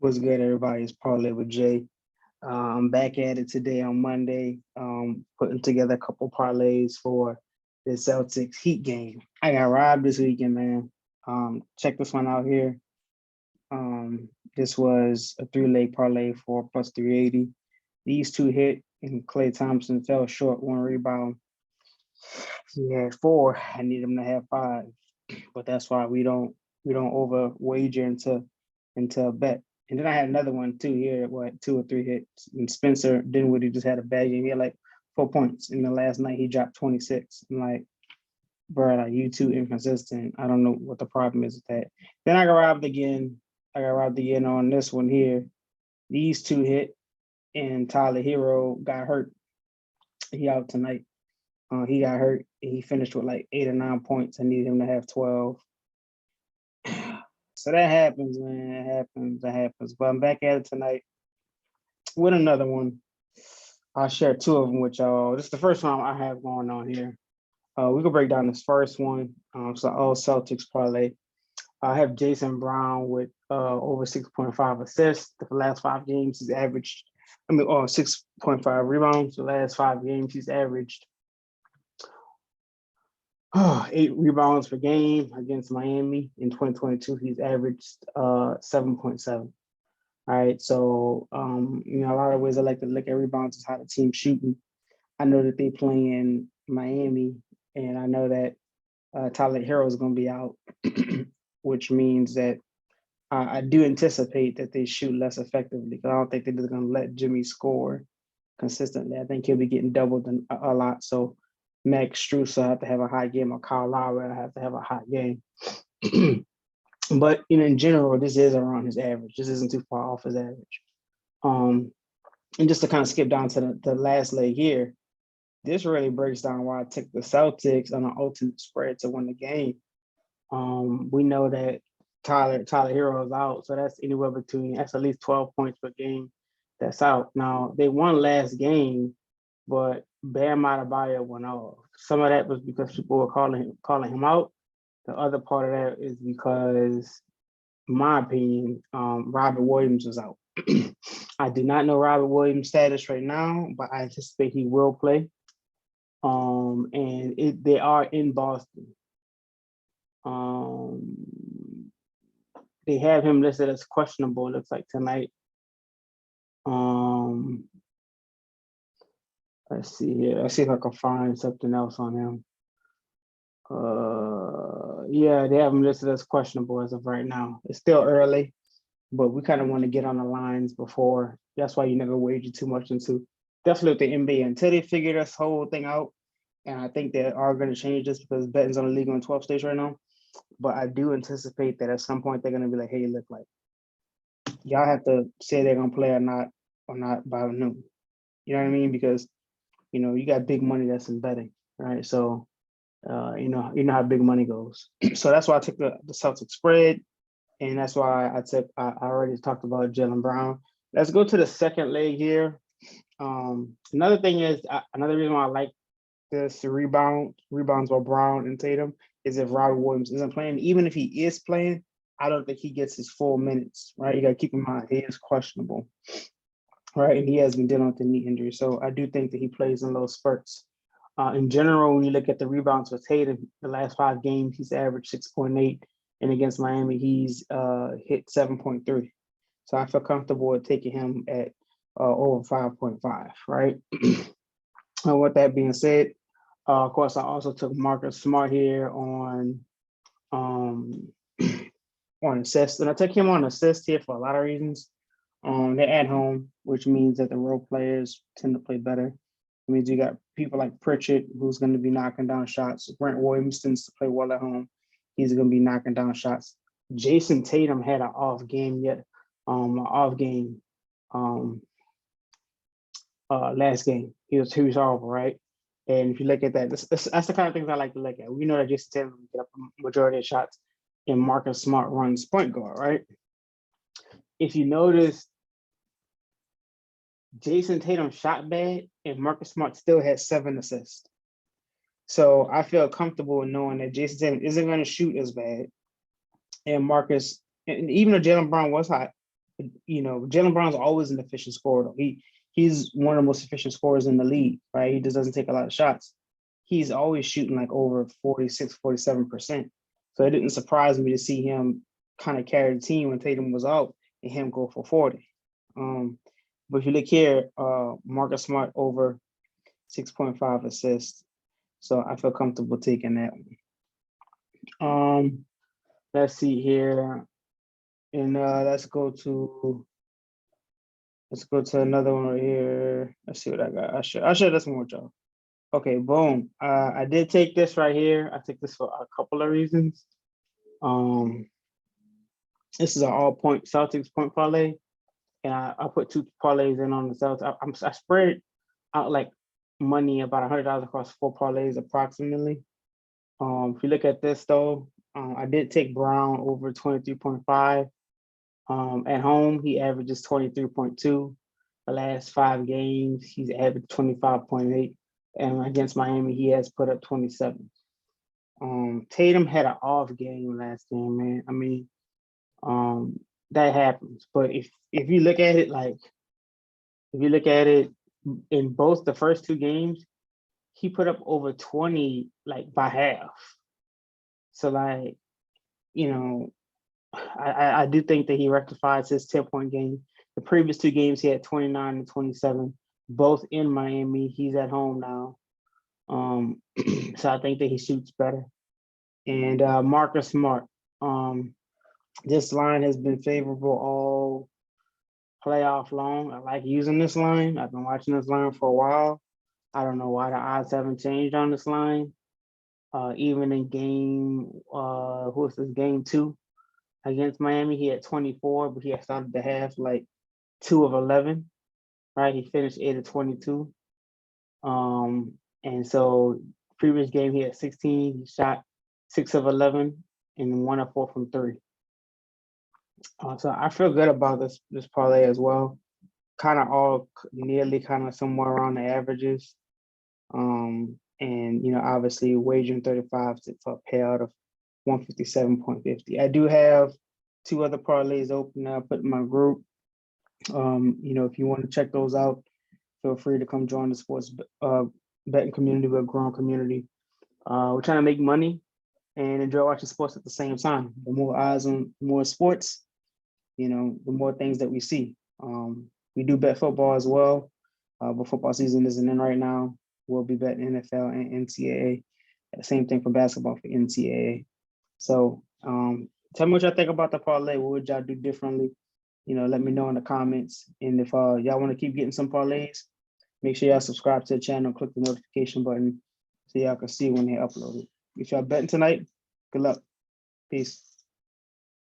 What's good, everybody? It's Parlay with Jay. I'm back at it today on Monday, putting together a couple parlays for the Celtics Heat game. I got robbed this weekend, man. Check this one out here. This was a three-leg parlay for plus 380. These two hit, and Klay Thompson fell short, one rebound. He had four. I need him to have five, but that's why we don't over wager into a bet. And then I had another one too here, what, two or three hits. And Spencer Dinwiddie just had a bad game. He had like 4 points. And the last night he dropped 26. I'm like, bro, like you too inconsistent. I don't know what the problem is with that. Then I got robbed again. I got robbed again on this one here. These two hit, and Tyler Hero got hurt. He out tonight. He got hurt. He finished with like 8 or 9 points. I needed him to have 12. So that happens, man. That happens. But I'm back at it tonight with another one. I'll share two of them with y'all. This is the first one I have going on here. We can break down this first one. So all Celtics parlay. I have Jason Brown with over 6.5 assists. The last 5 games, he's averaged, 6.5 rebounds. The last 5 games, he's averaged 8 rebounds per game against Miami. In 2022, he's averaged 7.7. All right, so a lot of ways I like to look at rebounds is how the team's shooting. I know that they play in Miami, and I know that Tyler Hero is going to be out, which means that I do anticipate that they shoot less effectively, because I don't think they're just going to let Jimmy score consistently. I think he'll be getting doubled a lot. So Max Strus will have to have a high game, or Kyle Lowry will have to have a hot game. But in general, this is around his average. This isn't too far off his average. And just to kind of skip down to the last leg here, this really breaks down why I took the Celtics on an ultimate spread to win the game. We know that Tyler Hero is out, so that's at least 12 points per game that's out. Now, they won last game, but Bam Adebayo went off. Some of that was because people were calling him out. The other part of that is because, in my opinion, Robert Williams was out. I do not know Robert Williams' status right now, but I anticipate he will play. And they are in Boston. They have him listed as questionable, it looks like, tonight. Let's see here. Let's see if I can find something else on him. Yeah, they have him listed as questionable as of right now. It's still early, but we kind of want to get on the lines before. That's why you never wager too much into, definitely with the NBA, until they figure this whole thing out. And I think they are going to change this because betting's on the league on 12 states right now. But I do anticipate that at some point they're going to be like, hey, look, like, y'all have to say they're going to play or not by noon. You know what I mean? Because, you got big money that's in betting, right? So, you know how big money goes. So that's why I took the Celtics spread. And that's why I already talked about Jaylen Brown. Let's go to the second leg here. Another thing is, another reason why I like this rebounds by Brown and Tatum is if Robert Williams isn't playing. Even if he is playing, I don't think he gets his full minutes, right? You got to keep in mind, he is questionable, right? And he has been dealing with the knee injury. So I do think that he plays in those spurts. In general, when you look at the rebounds for Tatum, the last 5 games, he's averaged 6.8. And against Miami, he's hit 7.3. So I feel comfortable with taking him at over 5.5, right? And with that being said, of course, I also took Marcus Smart here on assist. And I took him on assist here for a lot of reasons. They're at home, which means that the role players tend to play better. It means you got people like Pritchard, who's going to be knocking down shots. Brent Williams tends to play well at home. He's going to be knocking down shots. Jason Tatum had an off game last game. He was horrible, right? And if you look at that, that's the kind of things I like to look at. We know that Jason Tatum can get up a majority of shots, and Marcus Smart runs point guard, right? If you notice, Jason Tatum shot bad, and Marcus Smart still had 7 assists. So I feel comfortable in knowing that Jason Tatum isn't going to shoot as bad, and even though Jaylen Brown was hot, Jaylen Brown's always an efficient scorer. Though. He's one of the most efficient scorers in the league, right? He just doesn't take a lot of shots. He's always shooting like over 46, 47%. So it didn't surprise me to see him kind of carry the team when Tatum was out and him go for 40. But if you look here, Marcus Smart over 6.5 assists. So I feel comfortable taking that one. Let's see here. And let's go to another one right here. Let's see what I got. I'll share this one with y'all. Okay, boom. I did take this right here. I took this for a couple of reasons. This is an all-point Celtics point parlay, and I put 2 parlays in on the Celtics. I spread out like money about $100 across 4 parlays approximately. If you look at this though, I did take Brown over 23.5. At home, he averages 23.2. The last 5 games, he's averaged 25.8. And against Miami, he has put up 27. Tatum had an off game last game, man. I mean, that happens. But if you look at it in both the first 2 games, he put up over 20 like by half. So like, I do think that he rectifies his 10-point game. The previous 2 games, he had 29 and 27, both in Miami. He's at home now. So I think that he shoots better. And Marcus Smart. This line has been favorable all playoff long. I like using this line. I've been watching this line for a while. I don't know why the odds haven't changed on this line. Even in game 2 against Miami, he had 24, but he had started the half like 2 of 11, right? He finished 8 of 22. And so previous game, he had 16. He shot 6 of 11 and 1 of 4 from 3. So I feel good about this parlay as well. Kind of all nearly kind of somewhere around the averages. And obviously wagering 35 for a payout of 157.50. I do have 2 other parlays open now, put in my group. If you want to check those out, feel free to come join the sports betting community. We're a growing community. We're trying to make money and enjoy watching sports at the same time. The more eyes on more sports, the more things that we see. We do bet football as well, but football season isn't in right now. We'll be betting NFL and NCAA. Same thing for basketball for NCAA. So tell me what y'all think about the parlay. What would y'all do differently? Let me know in the comments. And if y'all want to keep getting some parlays, make sure y'all subscribe to the channel, click the notification button so y'all can see when they upload it. If y'all betting tonight, good luck. Peace.